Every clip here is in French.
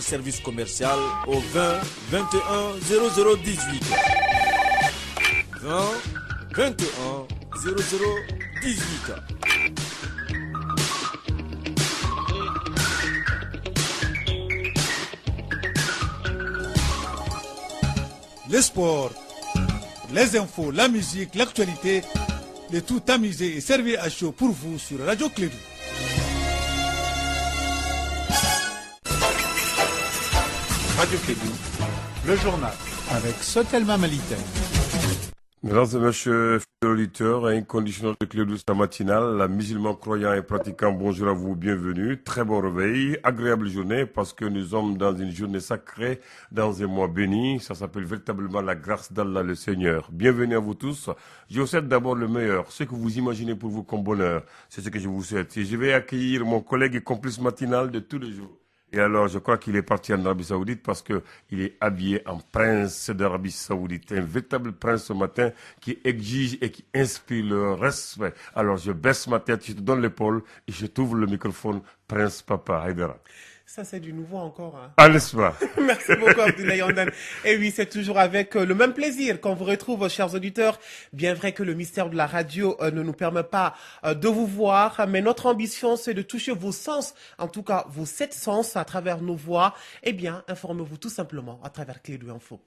service commercial au 20 21 0018. 20 21 0018. Les sports, les infos, la musique, l'actualité, le tout tamisé et servi à chaud pour vous sur Radio Clédou. Radio Clédou, le journal avec Sotelma Malitaine. Mesdames et messieurs, fidèles auditeurs, inconditionnels de Clédou sa matinale, la musulman croyant et pratiquant, bonjour à vous, bienvenue, très bon réveil, agréable journée parce que nous sommes dans une journée sacrée, dans un mois béni, ça s'appelle véritablement la grâce d'Allah le Seigneur. Bienvenue à vous tous, je vous souhaite d'abord le meilleur, ce que vous imaginez pour vous comme bonheur, c'est ce que je vous souhaite. Et je vais accueillir mon collègue et complice matinal de tous les jours. Et alors, je crois qu'il est parti en Arabie Saoudite parce qu'il est habillé en prince d'Arabie Saoudite. Un véritable prince ce matin qui exige et qui inspire le respect. Alors, je baisse ma tête, je te donne l'épaule et je t'ouvre le microphone, Prince Papa Haïdara. Ça, c'est du nouveau encore. Hein. Ah, n'est-ce pas? Merci beaucoup, Abdoulaye Ondan. Et oui, c'est toujours avec le même plaisir qu'on vous retrouve, chers auditeurs. Bien vrai que le mystère de la radio ne nous permet pas de vous voir, mais notre ambition, c'est de toucher vos sens, en tout cas vos 7 sens à travers nos voix. Eh bien, informez-vous tout simplement à travers Clédou Info.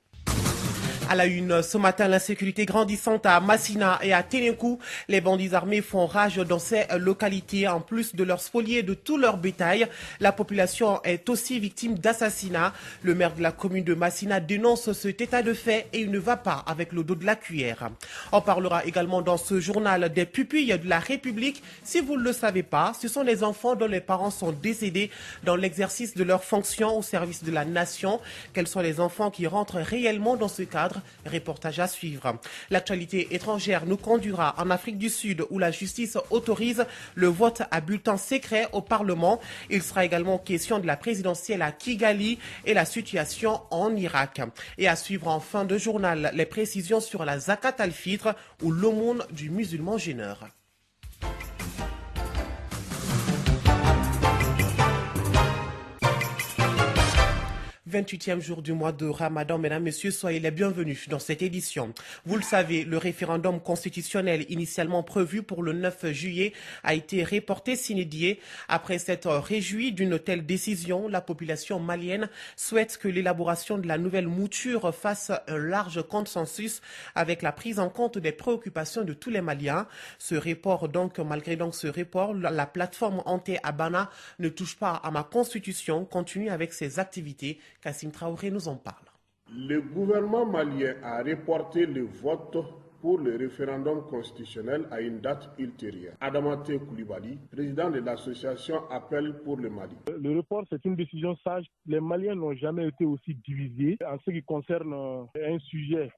À la une, ce matin, l'insécurité grandissante à Massina et à Ténékou. Les bandits armés font rage dans ces localités. En plus de leur spolier de tout leur bétail, la population est aussi victime d'assassinats. Le maire de la commune de Massina dénonce cet état de fait et il ne va pas avec le dos de la cuillère. On parlera également dans ce journal des pupilles de la République. Si vous ne le savez pas, ce sont les enfants dont les parents sont décédés dans l'exercice de leurs fonctions au service de la nation. Quels sont les enfants qui rentrent réellement dans ce cadre? Reportage à suivre. L'actualité étrangère nous conduira en Afrique du Sud où la justice autorise le vote à bulletin secret au Parlement. Il sera également question de la présidentielle à Kigali et la situation en Irak. Et à suivre en fin de journal les précisions sur la Zakat al-Fitr ou l'aumône du musulman jeûneur. 28e jour du mois de Ramadan, mesdames, messieurs, soyez les bienvenus dans cette édition. Vous le savez, le référendum constitutionnel initialement prévu pour le 9 juillet a été reporté sine die. Après s'être réjoui d'une telle décision, la population malienne souhaite que l'élaboration de la nouvelle mouture fasse un large consensus avec la prise en compte des préoccupations de tous les Maliens. Ce report, malgré ce report, la plateforme anti-Abana ne touche pas à ma constitution, continue avec ses activités. Kassim Traoré nous en parle. Le gouvernement malien a reporté le vote pour le référendum constitutionnel à une date ultérieure. Adamate Koulibaly, président de l'association Appel pour le Mali. Le report, c'est une décision sage. Les Maliens n'ont jamais été aussi divisés en ce qui concerne un sujet,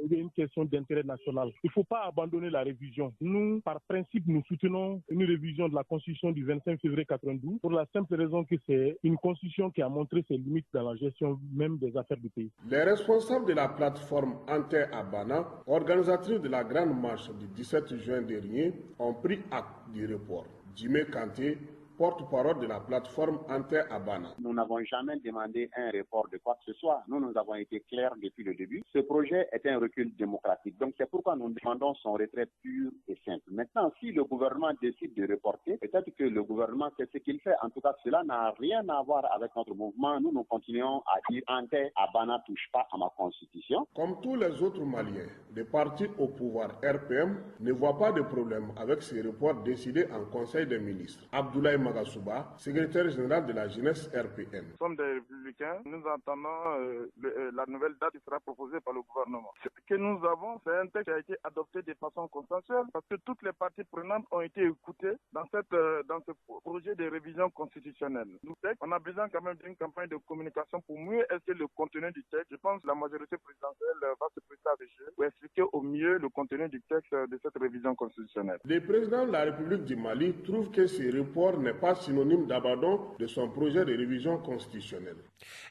une question d'intérêt national. Il ne faut pas abandonner la révision. Nous, par principe, nous soutenons une révision de la Constitution du 25 février 92 pour la simple raison que c'est une Constitution qui a montré ses limites dans la gestion même des affaires du pays. Les responsables de la plateforme Ante-Abana, organisatrice de la grande marche du 17 juin dernier, ont pris acte du report. Jimé Kanté, porte-parole de la plateforme Ante-Abana. Nous n'avons jamais demandé un report de quoi que ce soit. Nous avons été clairs depuis le début. Ce projet est un recul démocratique. Donc c'est pourquoi nous demandons son retrait pur et simple. Maintenant, si le gouvernement décide de reporter, peut-être que le gouvernement sait ce qu'il fait. En tout cas, cela n'a rien à voir avec notre mouvement. Nous continuons à dire Ante-Abana touche pas à ma constitution. Comme tous les autres Maliens, les partis au pouvoir RPM ne voient pas de problème avec ces reports décidés en Conseil des ministres. Abdoulaye Magasouba, secrétaire général de la jeunesse RPN. Nous sommes des républicains, nous entendons la nouvelle date qui sera proposée par le gouvernement. Ce que nous avons, c'est un texte qui a été adopté de façon consensuelle parce que toutes les parties prenantes ont été écoutées dans ce projet de révision constitutionnelle. On a besoin quand même d'une campagne de communication pour mieux expliquer le contenu du texte. Je pense que la majorité présidentielle va se prêter à ce jeu pour expliquer au mieux le contenu du texte de cette révision constitutionnelle. Le président de la République du Mali trouve que ce report n'est pas synonyme d'abandon de son projet de révision constitutionnelle.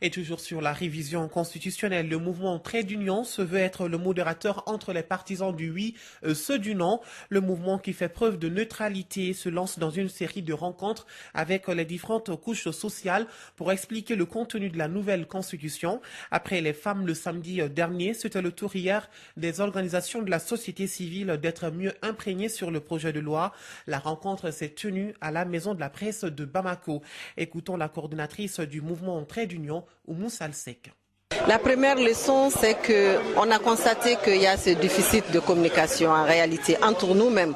Et toujours sur la révision constitutionnelle, le mouvement Trait d'Union se veut être le modérateur entre les partisans du oui et ceux du non. Le mouvement qui fait preuve de neutralité se lance dans une série de rencontres avec les différentes couches sociales pour expliquer le contenu de la nouvelle constitution. Après les femmes le samedi dernier, c'était le tour hier des organisations de la société civile d'être mieux imprégnées sur le projet de loi. La rencontre s'est tenue à la Maison de la Presse de Bamako. Écoutons la coordinatrice du mouvement Trait d'Union, Oumou Salsek. La première leçon, c'est qu'on a constaté qu'il y a ce déficit de communication en réalité entre nous-mêmes,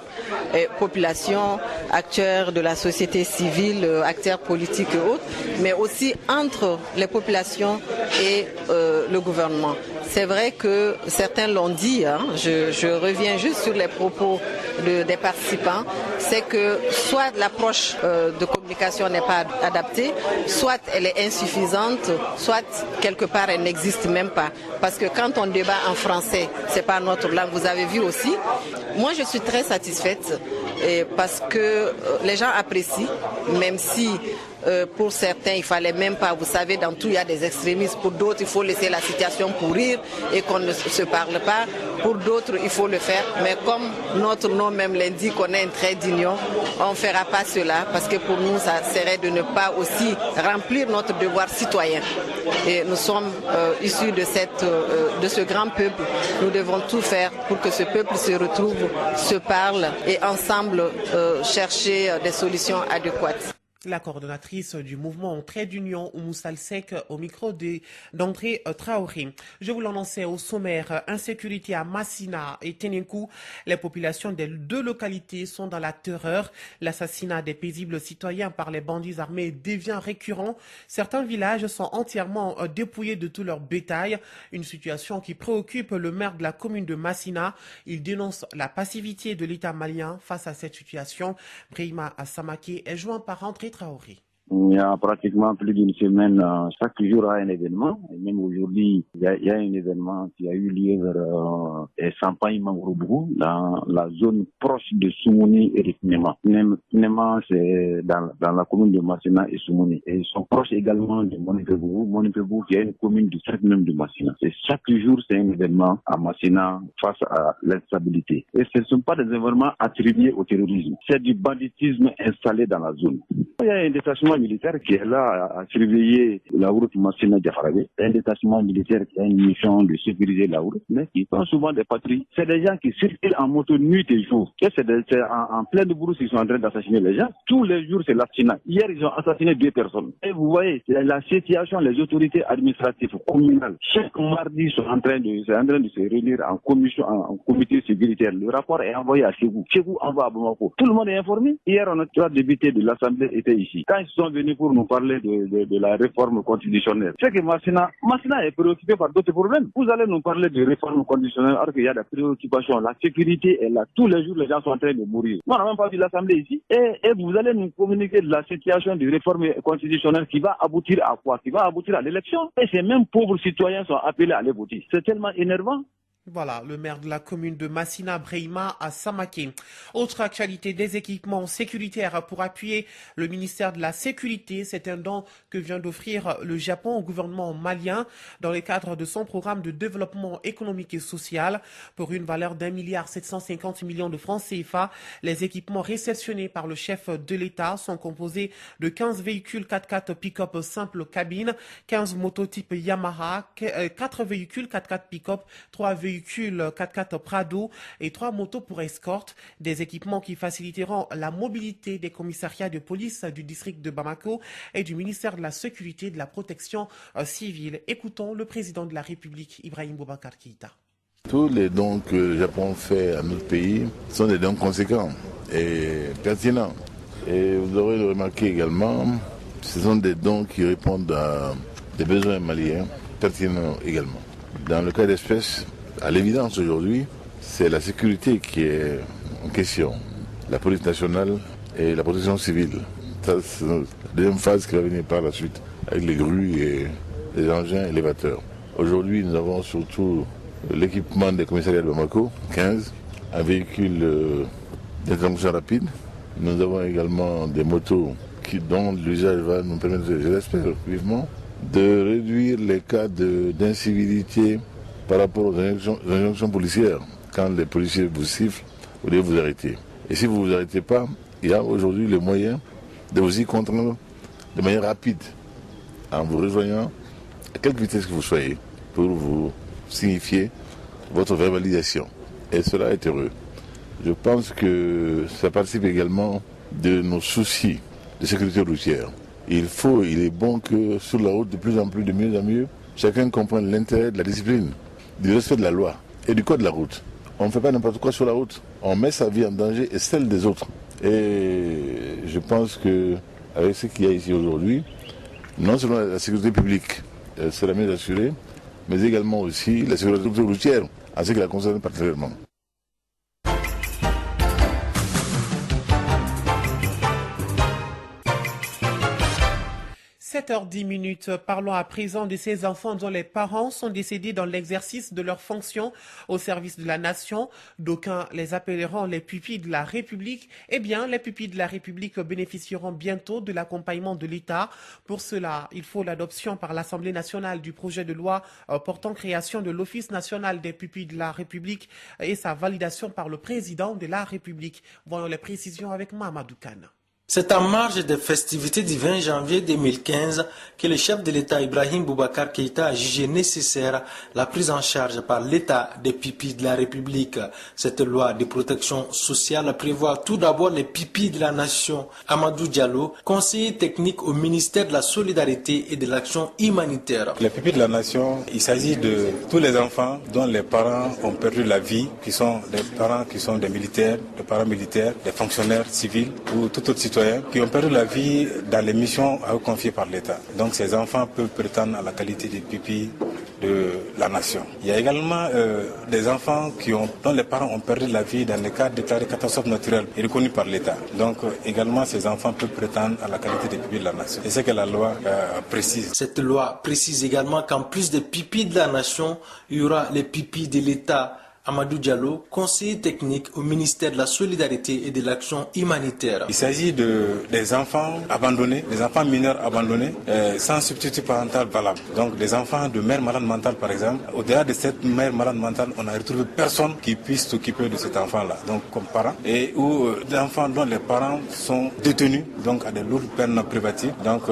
population, acteurs de la société civile, acteurs politiques et autres, mais aussi entre les populations et le gouvernement. C'est vrai que certains l'ont dit, je reviens juste sur les propos des participants, c'est que soit l'approche de communication n'est pas adaptée, soit elle est insuffisante, soit quelque part elle n'existe même pas. Parce que quand on débat en français, c'est pas notre langue, vous avez vu aussi. Moi je suis très satisfaite parce que les gens apprécient, même si pour certains, il fallait même pas, vous savez, dans tout il y a des extrémistes, pour d'autres il faut laisser la situation pourrir et qu'on ne se parle pas, pour d'autres il faut le faire, mais comme notre nom même l'indique, on est un trait d'union, on ne fera pas cela, parce que pour nous ça serait de ne pas aussi remplir notre devoir citoyen. Et nous sommes issus de ce grand peuple, nous devons tout faire pour que ce peuple se retrouve, se parle et ensemble chercher des solutions adéquates. La coordonnatrice du mouvement Trait d'Union, Oumou Salsek, au micro d'André Traoré. Je vous l'annonçais au sommaire, insécurité à Massina et Ténékou. Les populations des deux localités sont dans la terreur. L'assassinat des paisibles citoyens par les bandits armés devient récurrent. Certains villages sont entièrement dépouillés de tout leur bétail. Une situation qui préoccupe le maire de la commune de Massina. Il dénonce la passivité de l'État malien face à cette situation. Brahima Assamake est joint par André Traoré. Il y a pratiquement plus d'une semaine, chaque jour il y a un événement. Et même aujourd'hui, il y a un événement qui a eu lieu vers Sampaï-Mangroubou, dans la zone proche de Soumouni et de Knema. Knema, c'est dans la commune de Massina et Soumouni. Et ils sont proches également de Monipebou. Monipebou, qui est une commune du centre même de Massina. Et chaque jour, c'est un événement à Massina face à l'instabilité. Et ce ne sont pas des événements attribués au terrorisme. C'est du banditisme installé dans la zone. Il y a un détachement militaire qui est là à surveiller la route Massina-Diafarabé. C'est un détachement militaire qui a une mission de sécuriser la route, mais qui prend souvent des patrouilles. C'est des gens qui circulent en moto nuit et jour. C'est en pleine brousse qu'ils sont en train d'assassiner les gens. Tous les jours, c'est l'assassinat. Hier, ils ont assassiné 2 personnes. Et vous voyez, la situation, les autorités administratives communales, chaque mardi, sont en train de se réunir en commission, en comité sécuritaire. Le rapport est envoyé à Chegou. Chegou envoie à Bamako. Tout le monde est informé. Hier, on a 3 députés de l'Assemblée étaient ici. Quand ils sont venus pour nous parler de la réforme constitutionnelle, c'est que Massina est préoccupé par d'autres problèmes. Vous allez nous parler de réforme constitutionnelle alors qu'il y a des préoccupations. La sécurité est là. Tous les jours, les gens sont en train de mourir. Moi, on n'a même pas vu l'Assemblée ici. Et vous allez nous communiquer de la situation de réforme constitutionnelle qui va aboutir à quoi? Qui va aboutir à l'élection. Et ces mêmes pauvres citoyens sont appelés à aller voter. C'est tellement énervant. Voilà, le maire de la commune de Massina, Brahima Assamake. Autre actualité, des équipements sécuritaires pour appuyer le ministère de la Sécurité. C'est un don que vient d'offrir le Japon au gouvernement malien dans le cadre de son programme de développement économique et social pour une valeur d'1,750 milliard de francs CFA. Les équipements réceptionnés par le chef de l'État sont composés de 15 véhicules 4x4 pick-up simple cabine, 15 motos type Yamaha, 4 véhicules 4x4 pick-up, 3 véhicules 4x4 Prado et 3 motos pour escorte, des équipements qui faciliteront la mobilité des commissariats de police du district de Bamako et du ministère de la Sécurité et de la Protection civile. Écoutons le président de la République, Ibrahim Boubacar Keïta. Tous les dons que le Japon fait à notre pays sont des dons conséquents et pertinents. Et vous aurez remarqué également, ce sont des dons qui répondent à des besoins maliens, pertinents également. Dans le cas d'espèce, à l'évidence aujourd'hui, c'est la sécurité qui est en question. La police nationale et la protection civile. Ça, c'est la deuxième phase qui va venir par la suite, avec les grues et les engins élévateurs. Aujourd'hui, nous avons surtout l'équipement des commissariats de Bamako, 15, un véhicule d'intervention rapide. Nous avons également des motos dont l'usage va nous permettre, je l'espère vivement, de réduire les cas d'incivilité par rapport aux injonctions policières. Quand les policiers vous sifflent, vous devez vous arrêter. Et si vous ne vous arrêtez pas, il y a aujourd'hui les moyens de vous y contraindre de manière rapide, en vous rejoignant à quelque vitesse que vous soyez, pour vous signifier votre verbalisation. Et cela est heureux. Je pense que ça participe également de nos soucis de sécurité routière. Il est bon que sur la route, de plus en plus, de mieux en mieux, chacun comprenne l'intérêt de la discipline, du respect de la loi et du code de la route. On ne fait pas n'importe quoi sur la route. On met sa vie en danger et celle des autres. Et je pense qu'avec ce qu'il y a ici aujourd'hui, non seulement la sécurité publique sera mieux assurée, mais également aussi la sécurité routière, en ce qui la concerne particulièrement. 7h10, parlons à présent de ces enfants dont les parents sont décédés dans l'exercice de leurs fonctions au service de la nation. D'aucuns les appelleront les pupilles de la République. Eh bien, les pupilles de la République bénéficieront bientôt de l'accompagnement de l'État. Pour cela, il faut l'adoption par l'Assemblée nationale du projet de loi portant création de l'Office national des pupilles de la République et sa validation par le président de la République. Voyons les précisions avec Mamadou Kane. C'est en marge des festivités du 20 janvier 2015 que le chef de l'État Ibrahim Boubacar Keïta a jugé nécessaire la prise en charge par l'État des pupilles de la République. Cette loi de protection sociale prévoit tout d'abord les pupilles de la nation. Amadou Diallo, conseiller technique au ministère de la Solidarité et de l'Action humanitaire. Les pupilles de la nation, il s'agit de tous les enfants dont les parents ont perdu la vie, qui sont des parents qui sont des militaires, des paramilitaires, des fonctionnaires civils ou tout autre citoyen qui ont perdu la vie dans les missions confiées par l'État. Donc ces enfants peuvent prétendre à la qualité des pupilles de la nation. Il y a également des enfants dont les parents ont perdu la vie dans les cas déclarés catastrophes naturelles et reconnus par l'État. Donc également ces enfants peuvent prétendre à la qualité des pupilles de la nation. Et c'est ce que la loi précise. Cette loi précise également qu'en plus des pupilles de la nation, il y aura les pupilles de l'État. Amadou Diallo, conseiller technique au ministère de la Solidarité et de l'Action humanitaire. Il s'agit des enfants abandonnés, des enfants mineurs abandonnés, sans substitut parental valable. Donc des enfants de mère malade mentale par exemple. Au-delà de cette mère malade mentale, on n'a retrouvé personne qui puisse s'occuper de cet enfant-là, donc comme parent. Et ou des enfants dont les parents sont détenus, donc à des lourdes peines privatives. Donc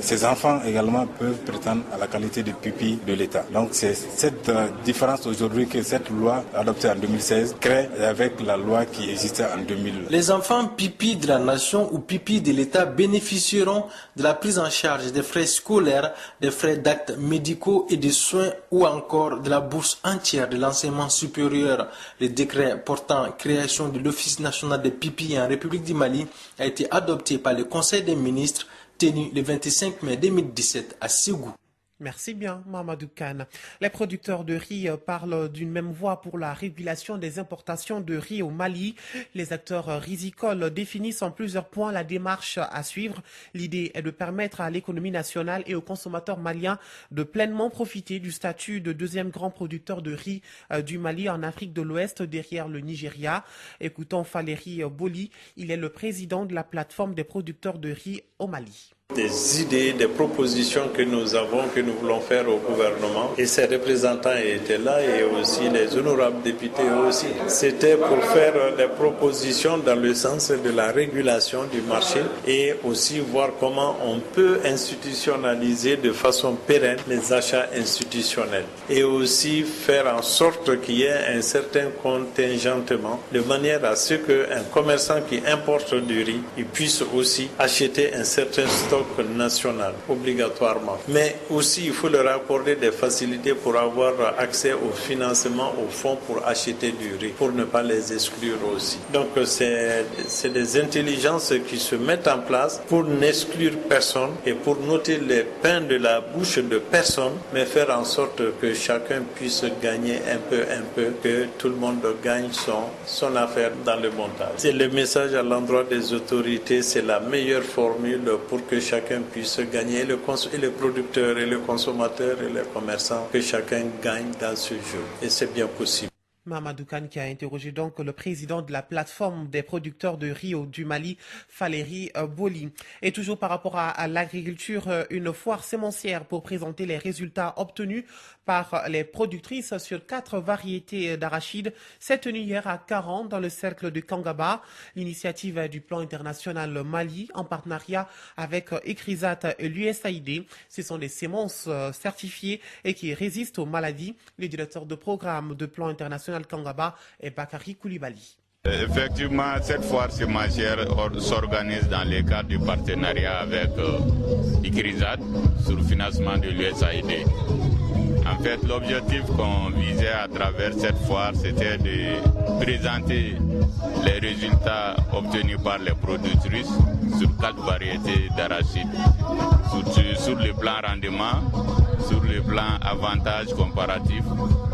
ces enfants également peuvent prétendre à la qualité de pupille de l'État. Donc c'est cette différence aujourd'hui que cette loi adoptée en 2016, crée avec la loi qui existait en 2000. Les enfants pupilles de la nation ou pupilles de l'État bénéficieront de la prise en charge des frais scolaires, des frais d'actes médicaux et des soins ou encore de la bourse entière de l'enseignement supérieur. Le décret portant création de l'Office national des pupilles en République du Mali a été adopté par le Conseil des ministres tenu le 25 mai 2017 à Ségou. Merci bien, Mamadou Kane. Les producteurs de riz parlent d'une même voix pour la régulation des importations de riz au Mali. Les acteurs rizicoles définissent en plusieurs points la démarche à suivre. L'idée est de permettre à l'économie nationale et aux consommateurs maliens de pleinement profiter du statut de deuxième grand producteur de riz du Mali en Afrique de l'Ouest derrière le Nigeria. Écoutons Valérie Boli, il est le président de la plateforme des producteurs de riz au Mali. Des idées, des propositions que nous avons, que nous voulons faire au gouvernement. Et ces représentants étaient là et aussi les honorables députés aussi. C'était pour faire des propositions dans le sens de la régulation du marché et aussi voir comment on peut institutionnaliser de façon pérenne les achats institutionnels. Et aussi faire en sorte qu'il y ait un certain contingentement de manière à ce qu'un commerçant qui importe du riz, il puisse aussi acheter un certain stock national, obligatoirement. Mais aussi, il faut leur accorder des facilités pour avoir accès au financement, au fonds pour acheter du riz, pour ne pas les exclure aussi. Donc, c'est des intelligences qui se mettent en place pour n'exclure personne et pour noter les pains de la bouche de personne, mais faire en sorte que chacun puisse gagner un peu, que tout le monde gagne son affaire dans le montage. C'est le message à l'endroit des autorités, c'est la meilleure formule pour que chacun puisse gagner, et le producteur, et le consommateur, et les commerçants, que chacun gagne dans ce jeu. Et c'est bien possible. Mamadou Kane qui a interrogé donc le président de la plateforme des producteurs de riz du Mali, Valérie Boli. Et toujours par rapport à l'agriculture, une foire sémencière pour présenter les résultats obtenus par les productrices sur 4 variétés d'arachides s'est tenue hier à Caran dans le cercle de Kangaba. L'initiative du plan international Mali en partenariat avec Ecrisat et l'USAID. Ce sont des semences certifiées et qui résistent aux maladies. Le directeur de programme de plan international Kangaba est Bakary Koulibaly. Effectivement, cette foire sémencière s'organise dans le cadre du partenariat avec Ecrisat sur le financement de l'USAID. En fait, l'objectif qu'on visait à travers cette foire, c'était de présenter les résultats obtenus par les productrices sur 4 variétés d'arachides, sur le plan rendement, sur le plan avantage comparatif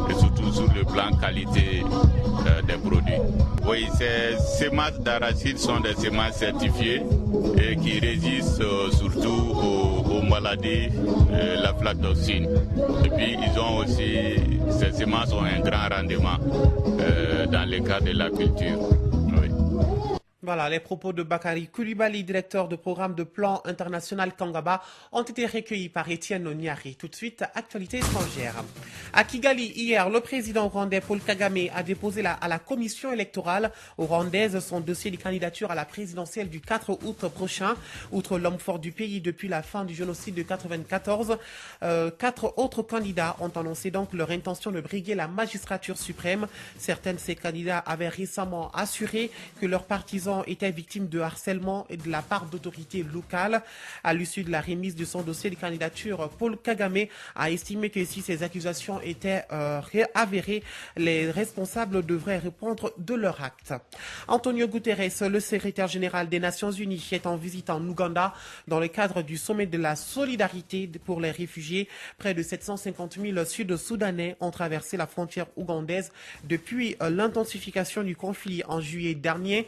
et surtout sur le plan qualité des produits. Oui, ces semences d'arachides sont des semences certifiées et qui résistent surtout aux maladies, l'aflatoxine. Et puis ils ont aussi, ces semences ont un grand rendement dans le cadre de la culture. Oui. Voilà, les propos de Bakary Koulibaly, directeur de programme de plan international Kangaba, ont été recueillis par Étienne Onyari. Tout de suite, actualité étrangère. À Kigali, hier, le président rwandais Paul Kagame a déposé à la commission électorale rwandaise son dossier de candidature à la présidentielle du 4 août prochain. Outre l'homme fort du pays depuis la fin du génocide de 1994, 4 autres candidats ont annoncé donc leur intention de briguer la magistrature suprême. Certains de ces candidats avaient récemment assuré que leurs partisans étaient victimes de harcèlement et de la part d'autorités locales. À l'issue de la remise de son dossier de candidature, Paul Kagame a estimé que si ces accusations étaient avérées, les responsables devraient répondre de leurs actes. Antonio Guterres, le secrétaire général des Nations Unies, est en visite en Ouganda dans le cadre du sommet de la solidarité pour les réfugiés. Près de 750 000 Sud-Soudanais ont traversé la frontière ougandaise depuis l'intensification du conflit en juillet dernier.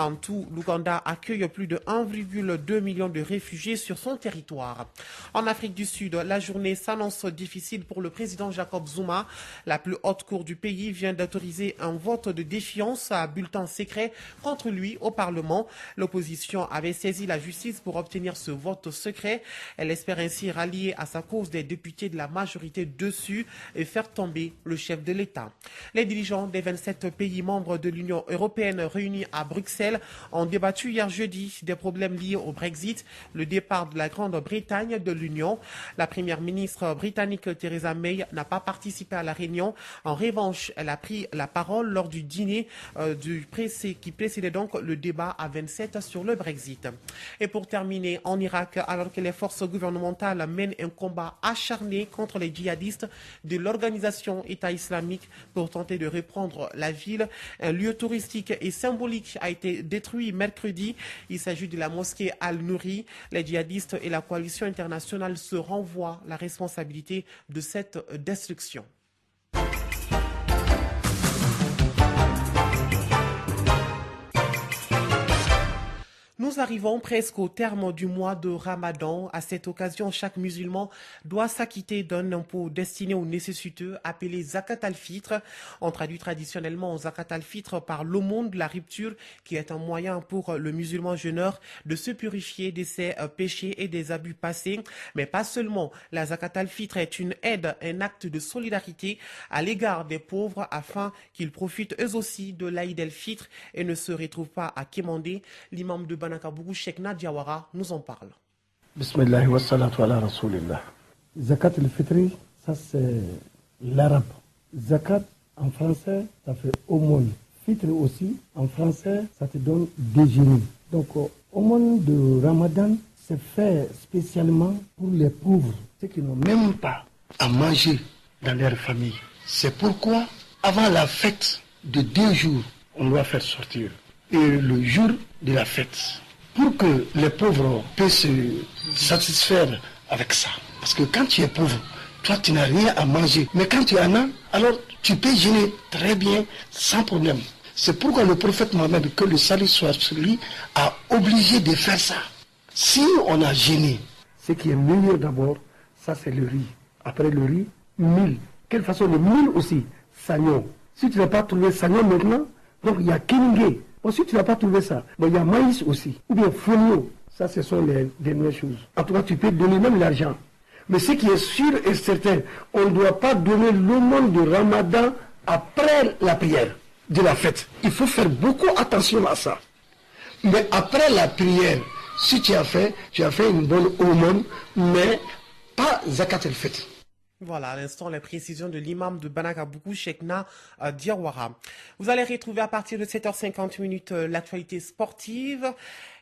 En tout, l'Ouganda accueille plus de 1,2 million de réfugiés sur son territoire. En Afrique du Sud, la journée s'annonce difficile pour le président Jacob Zuma. La plus haute cour du pays vient d'autoriser un vote de défiance à bulletin secret contre lui au Parlement. L'opposition avait saisi la justice pour obtenir ce vote secret. Elle espère ainsi rallier à sa cause des députés de la majorité dessus et faire tomber le chef de l'État. Les dirigeants des 27 pays membres de l'Union européenne réunis à Bruxelles ont débattu hier jeudi des problèmes liés au Brexit, le départ de la Grande-Bretagne de l'Union. La première ministre britannique Theresa May n'a pas participé à la réunion. En revanche, elle a pris la parole lors du dîner qui précédait donc le débat à 27 sur le Brexit. Et pour terminer, en Irak, alors que les forces gouvernementales mènent un combat acharné contre les djihadistes de l'organisation État islamique pour tenter de reprendre la ville, un lieu touristique et symbolique a été détruit mercredi. Il s'agit de la mosquée Al-Nouri. Les djihadistes et la coalition internationale se renvoient la responsabilité de cette destruction. Nous arrivons presque au terme du mois de Ramadan. À cette occasion, chaque musulman doit s'acquitter d'un impôt destiné aux nécessiteux appelé Zakat al-Fitr. On traduit traditionnellement Zakat al-Fitr par l'aumône de la rupture, qui est un moyen pour le musulman jeûneur de se purifier de ses péchés et des abus passés. Mais pas seulement. La Zakat al-Fitr est une aide, un acte de solidarité à l'égard des pauvres afin qu'ils profitent eux aussi de l'Aïd el-Fitr et ne se retrouvent pas à quémander. L'imam de Banakabougou, Cheikh Nadiawara, nous en parle. Bismillah wa salatu ala rasulillah. Zakat al-Fitri, ça c'est l'arabe. Zakat en français, ça fait aumône. Fitr aussi, en français, ça te donne déjeuner. Donc, aumône de Ramadan, c'est fait spécialement pour les pauvres, ceux qui n'ont même pas à manger dans leur famille. C'est pourquoi, avant la fête de 2 jours, on doit faire sortir. Et le jour de la fête, pour que les pauvres puissent se satisfaire avec ça. Parce que quand tu es pauvre, toi tu n'as rien à manger. Mais quand tu en as, alors tu peux jeûner très bien, sans problème. C'est pourquoi le prophète Mohammed, que le salut soit sur lui, a obligé de faire ça. Si on a jeûné, ce qui est meilleur d'abord, ça c'est le riz. Après le riz, mil. Quelle façon le mil aussi, sagnon. Si tu n'as pas trouvé Sagnon maintenant, donc il y a Kéningué. Ensuite, tu n'as pas trouvé ça. Bon, il y a maïs aussi. Ou bien fonio. Ça, ce sont les dernières choses. En tout cas, tu peux donner même l'argent. Mais ce qui est sûr et certain, on ne doit pas donner l'aumône de Ramadan après la prière de la fête. Il faut faire beaucoup attention à ça. Mais après la prière, si tu as fait une bonne aumône, mais pas zakat el-fitr. Voilà, à l'instant, les précisions de l'imam de Banagabougou, Cheikhna Diawara. Vous allez retrouver à partir de 7h50 l'actualité sportive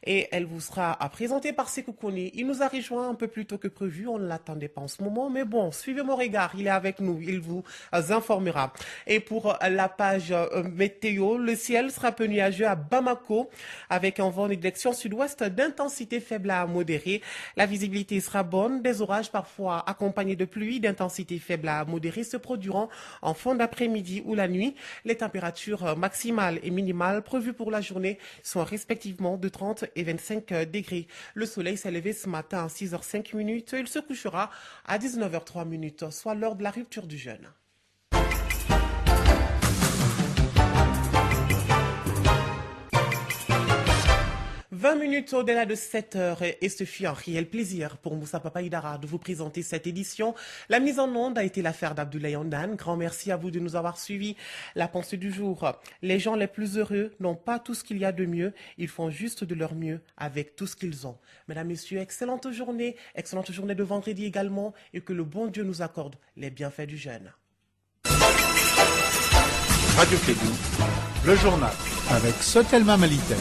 et elle vous sera présentée par Sekou Kone. Il nous a rejoint un peu plus tôt que prévu, on ne l'attendait pas en ce moment, mais bon, suivez mon regard, il est avec nous, il vous informera. Et pour la page météo, le ciel sera peu nuageux à Bamako avec un vent de direction sud-ouest d'intensité faible à modérée. La visibilité sera bonne, des orages parfois accompagnés de pluie d'intensité faible à modérée se produiront en fin d'après-midi ou la nuit. Les températures maximales et minimales prévues pour la journée sont respectivement de 30 et 25 degrés. Le soleil s'est levé ce matin à 6h05. Il se couchera à 19h03, soit l'heure de la rupture du jeûne. 20 minutes au-delà de 7 heures et ce fut un réel plaisir pour Moussa Papaïdara de vous présenter cette édition. La mise en onde a été l'affaire d'Abdoulaye Ondan. Grand merci à vous de nous avoir suivis. La pensée du jour. Les gens les plus heureux n'ont pas tout ce qu'il y a de mieux. Ils font juste de leur mieux avec tout ce qu'ils ont. Mesdames, Messieurs, excellente journée de vendredi également et que le bon Dieu nous accorde les bienfaits du jeûne. Radio Kédou, le journal avec Sotelma Malitel.